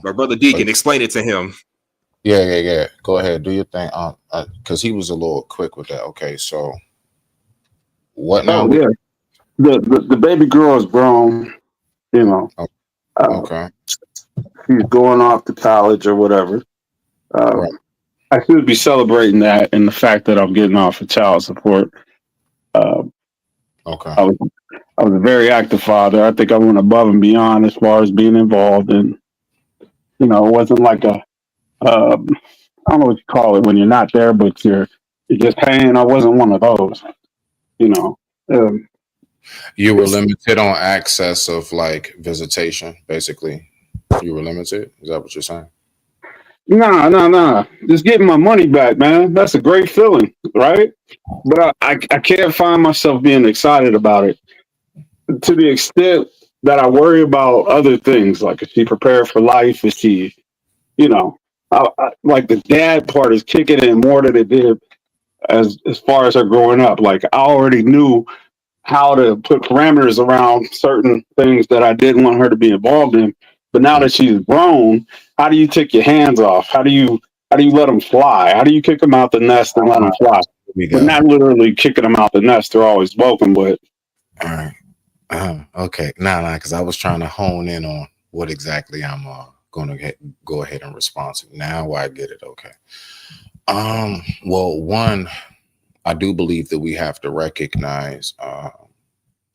My brother Deacon, explain it to him. Yeah. Go ahead, do your thing. Because he was a little quick with that. Okay, so what now? Oh yeah, the baby girl is grown. You know, Oh, uh, okay, she's going off to college or whatever. right. Um, I should be celebrating that and the fact that I'm getting off of child support. Um, Okay. I was I was a very active father. I think I went above and beyond as far as being involved, and it wasn't like I don't know what you call it when you're not there, but you're just paying. I wasn't one of those. You know, um, You were limited on access of like visitation, basically. You were limited. Is that what you're saying? nah. Just getting my money back, man. That's a great feeling, right? But I can't find myself being excited about it to the extent that I worry about other things, like is she prepared for life? Is she, you know, like the dad part is kicking in more than it did as far as her growing up. Like I already knew how to put parameters around certain things that I didn't want her to be involved in. But now Mm, that she's grown, how do you take your hands off? How do you let them fly? How do you kick them out the nest and let them fly? here we But go. not literally kicking them out the nest. They're always welcome, but All right. Okay. Nah, because I was trying to hone in on what exactly I'm going to go ahead and respond to. Now I get it. Okay. Well, one, I do believe that we have to recognize,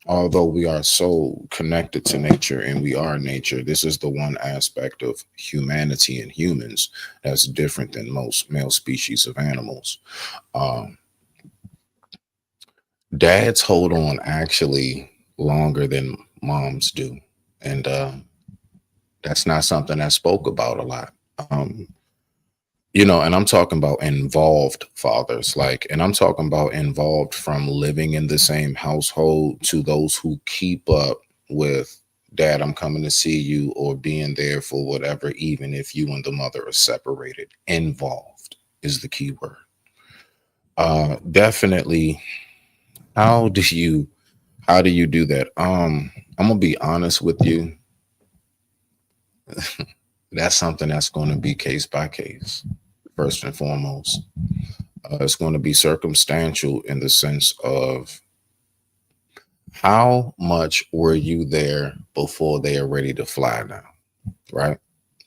although we are so connected to nature and we are nature, this is the one aspect of humanity and humans that's different than most male species of animals. Um, Dads hold on actually longer than moms do. And that's not something that's spoke about a lot. And I'm talking about involved fathers, like, and I'm talking about involved from living in the same household to those who keep up with dad, I'm coming to see you, or being there for whatever, even if you and the mother are separated. Involved is the key word. Definitely. How do you how do you do that? I'm gonna be honest with you. That's something that's going to be case by case, first and foremost. It's going to be circumstantial in the sense of how much were you there before they are ready to fly now, right?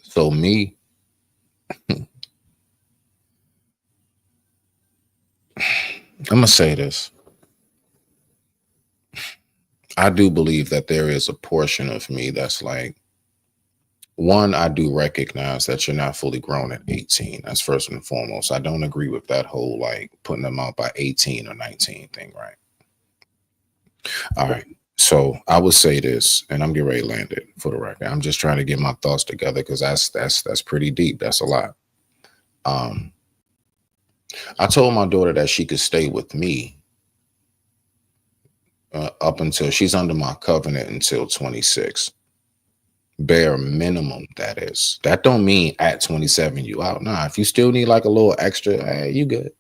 So me, I'm gonna say this. I do believe that there is a portion of me that's like, one, I do recognize that you're not fully grown at 18. That's first and foremost. I don't agree with that whole like putting them out by 18 or 19 thing, right? All right. So I would say this, and I'm getting ready to land it for the record. I'm just trying to get my thoughts together because that's pretty deep. That's a lot. Um, I told my daughter that she could stay with me up until she's under my covenant until 26. Bare minimum, that is. That don't mean at 27 you out. Nah, if you still need like a little extra, hey, you good.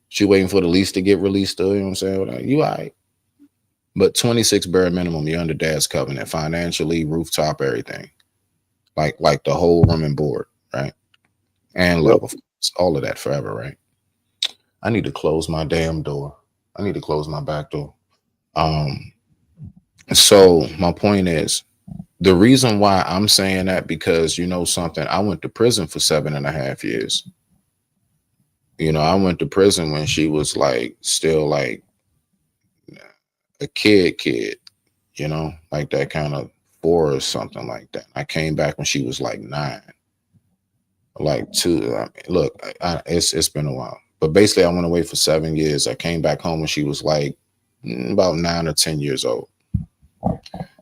She waiting for the lease to get released still, you know what I'm saying? Like, you all right. But 26 bare minimum, you're under dad's covenant, financially, rooftop, everything. Like the whole room and board, right? And yep. love, of course, all of that forever, right? I need to close my damn door. I need to close my back door. Um, so my point is, the reason why I'm saying that, because you know something, I went to prison for 7.5 years. I went to prison when she was like still like a kid, like that kind of 4 or something like that. I came back when she was like 9, like 2. I mean, look, it's been a while, but basically, I went away for 7 years. I came back home when she was like about 9 or 10 years old.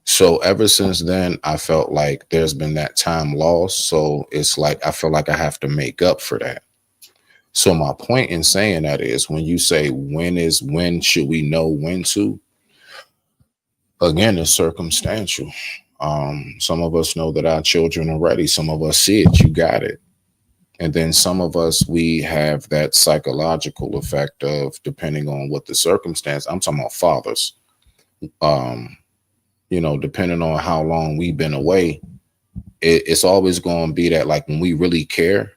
So ever since then, I felt like there's been that time lost. So it's like I feel like I have to make up for that. So my point in saying that is, when you say when should we know when to? Again, it's circumstantial. Some of us know that our children are ready. Some of us see it, you got it. And then some of us, we have that psychological effect of, depending on what the circumstance, I'm talking about fathers, depending on how long we've been away, it's always going to be that, like, when we really care,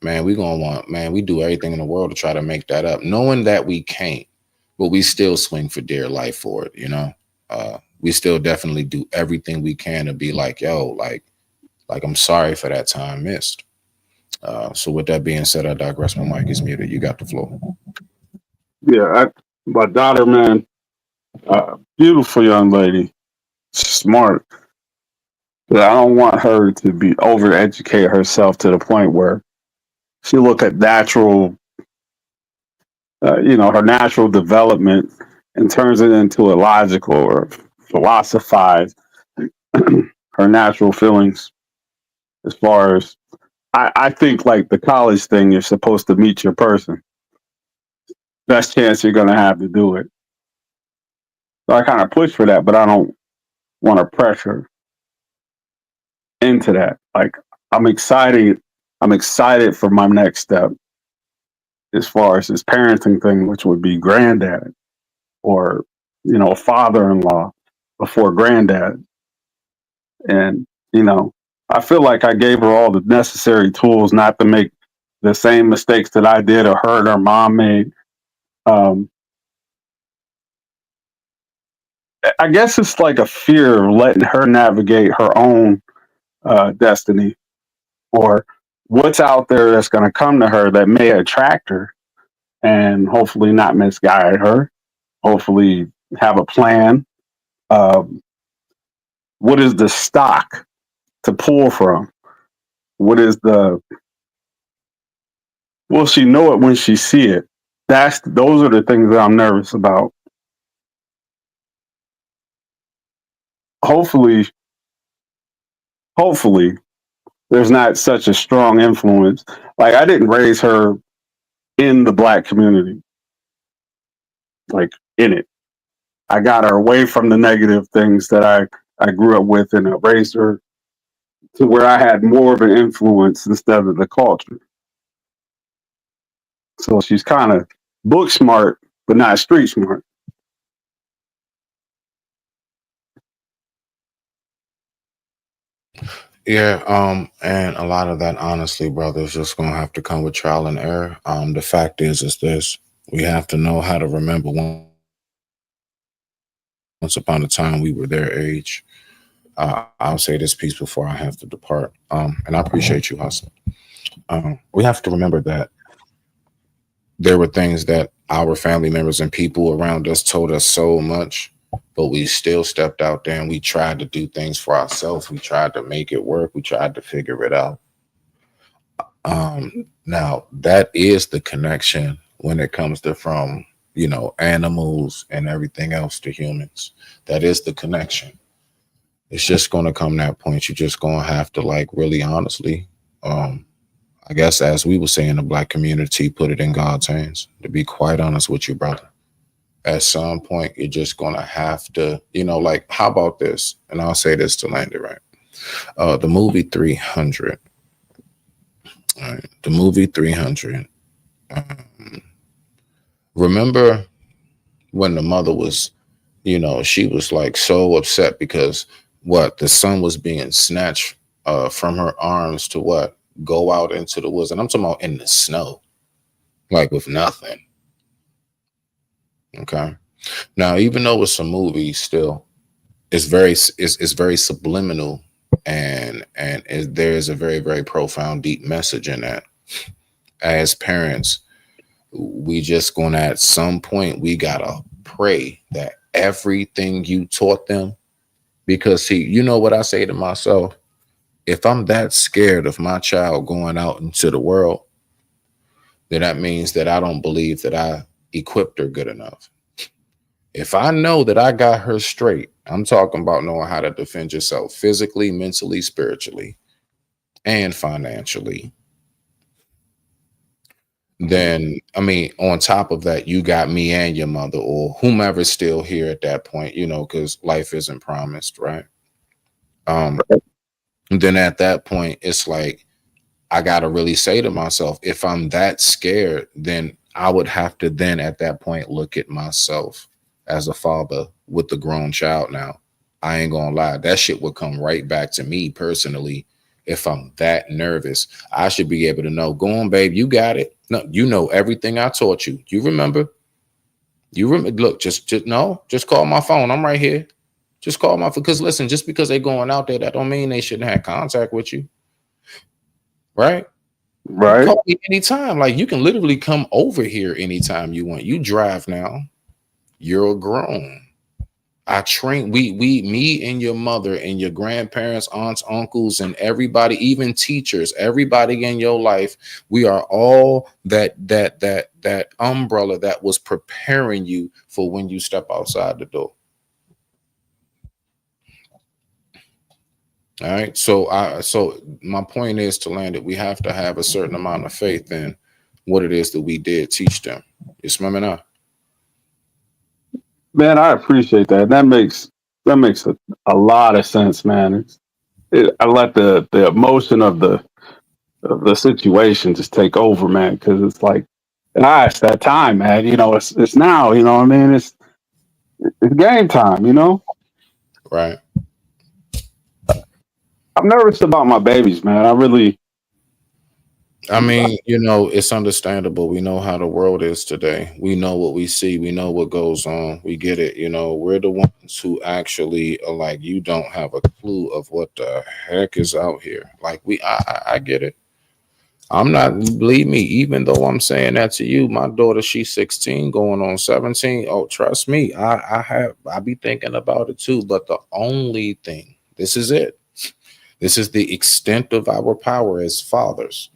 man, we gonna want, man, we do everything in the world to try to make that up, knowing that we can't, but we still swing for dear life for it, you know. We still definitely do everything we can to be like, yo, like I'm sorry for that time missed. So with that being said, I digress. My mic is muted. You got the floor. Yeah, my daughter, man, beautiful young lady, smart. But I don't want her to be overeducate herself to the point where she look at natural, her natural development and turns it into a logical or philosophize her natural feelings. As far as I think, like the college thing, you're supposed to meet your person. Best chance you're gonna have to do it. So I kind of push for that, but I don't want to pressure into that. Like I'm excited. I'm excited for my next step as far as this parenting thing, which would be granddad or father-in-law before granddad. And I feel like I gave her all the necessary tools not to make the same mistakes that I did or her and her mom made. I guess it's like a fear of letting her navigate her own destiny or what's out there that's going to come to her that may attract her and hopefully not misguide her, hopefully have a plan. What is the stock to pull from? What is will she know it when she see it? Those are the things that I'm nervous about. Hopefully there's not such a strong influence. Like I didn't raise her in the Black community, like in it. I got her away from the negative things that I grew up with, and I raised her to where I had more of an influence instead of the culture. So she's kind of book smart, but not street smart. Yeah, and a lot of that, honestly, brother, is just gonna have to come with trial and error. The fact is this: we have to know how to remember once upon a time we were their age. I'll say this piece before I have to depart. And I appreciate you, Hassan. We have to remember that there were things that our family members and people around us told us so much, but we still stepped out there and we tried to do things for ourselves. We tried to make it work. We tried to figure it out. Now that is the connection when it comes to from, animals and everything else to humans. That is the connection. It's just going to come that point. You're just going to have to, like, really honestly, I guess, as we would say in the Black community, put it in God's hands. To be quite honest with you, brother, at some point, you're just going to have to, like, how about this? And I'll say this to land it right. The movie 300. All right, the movie 300. Remember when the mother was, she was like so upset because the son was being snatched from her arms to go out into the woods, and I'm talking about in the snow, like with nothing. Okay. Now, even though it's a movie, still, it's very subliminal, and there is a very, very profound, deep message in that. As parents, we just gonna, at some point, we gotta pray that everything you taught them, because see, you know what I say to myself, if I'm that scared of my child going out into the world, then that means that I don't believe that I equipped her good enough. If I know that I got her straight, I'm talking about knowing how to defend yourself physically, mentally, spiritually, and financially, then, I mean, on top of that, you got me and your mother or whomever's still here at that point, because life isn't promised, right? Then at that point, it's like, I got to really say to myself, if I'm that scared, then I would have to then at that point look at myself as a father with the grown child now. I ain't gonna lie. That shit would come right back to me personally. If I'm that nervous, I should be able to know. Go on, babe. You got it. No, you know everything I taught you. You remember? Look, just call my phone. I'm right here. Just call my phone. Because listen, just because they're going out there, that don't mean they shouldn't have contact with you. Right? Right. Call me anytime. Like you can literally come over here anytime you want. You drive now. You're grown. I train me and your mother and your grandparents, aunts, uncles, and everybody, even teachers, everybody in your life. We are all that umbrella that was preparing you for when you step outside the door. All right. So my point is to land it. We have to have a certain amount of faith in what it is that we did teach them. You smell me now? Man, I appreciate that. That makes a lot of sense, man. I let the emotion of the situation just take over, man, because it's like, it's that time, man. You know, it's now. You know what I mean? It's game time. You know, Right. I'm nervous about my babies, man. I mean, you know, it's understandable. We know how the world is today. We know what we see. We know what goes on. We get it. You know, we're the ones who actually are like, you don't have a clue of what the heck is out here. Like I get it. I'm not, believe me, even though I'm saying that to you, my daughter, she's 16 going on 17. Oh, trust me, I be thinking about it too. But the only thing, this is it. This is the extent of our power as fathers.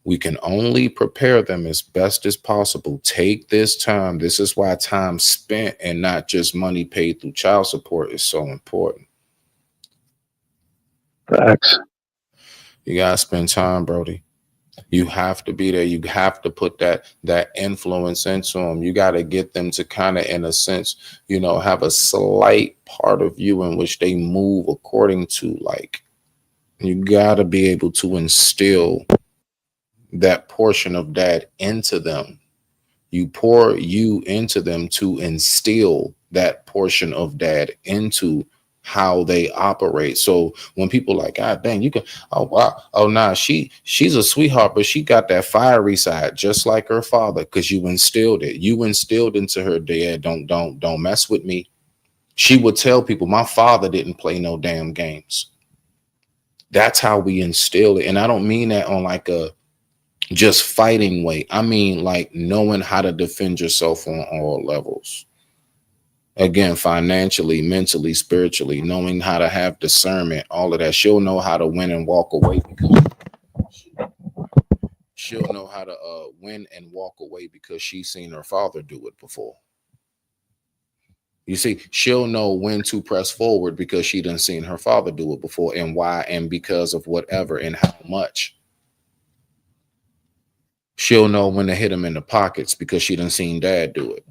We can only prepare them as best as possible. Take this time. This is why time spent and not just money paid through child support is so important. Facts. You gotta spend time, Brody. You have to be there. You have to put that influence into them. You got to get them to kind of, in a sense, you know, have a slight part of you in which they move according to. Like, you got to be able to instill that portion of dad into them. You pour you into them to instill that portion of dad into how they operate. So when people like, God dang, you can, oh wow, oh nah, she's a sweetheart, but she got that fiery side just like her father, because you instilled it. You instilled into her, dad, don't mess with me. She would tell people, my father didn't play no damn games. That's how we instill it. And I don't mean that on like a just fighting way. I mean like knowing how to defend yourself on all levels. Again, financially, mentally, spiritually, knowing how to have discernment, all of that. She'll know how to win and walk away because she'll know how to win and walk away because she's seen her father do it before. You see, she'll know when to press forward because she done seen her father do it before, and why, and because of whatever and how much. She'll know when to hit him in the pockets because she done seen dad do it.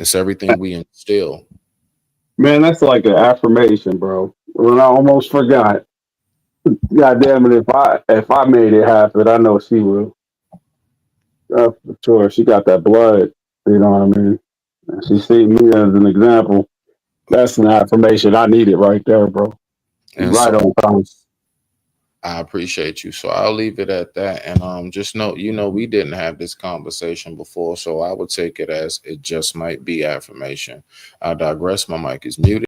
It's everything we instill. Man, that's like an affirmation, bro. When I almost forgot. God damn it! If I made it happen, I know she will. For sure, she got that blood. You know what I mean? And she seen me as an example. That's an affirmation I needed right there, bro. And right so, on time. I appreciate you. So I'll leave it at that. And just know, you know, we didn't have this conversation before, so I would take it as it just might be affirmation. I digress. My mic is muted.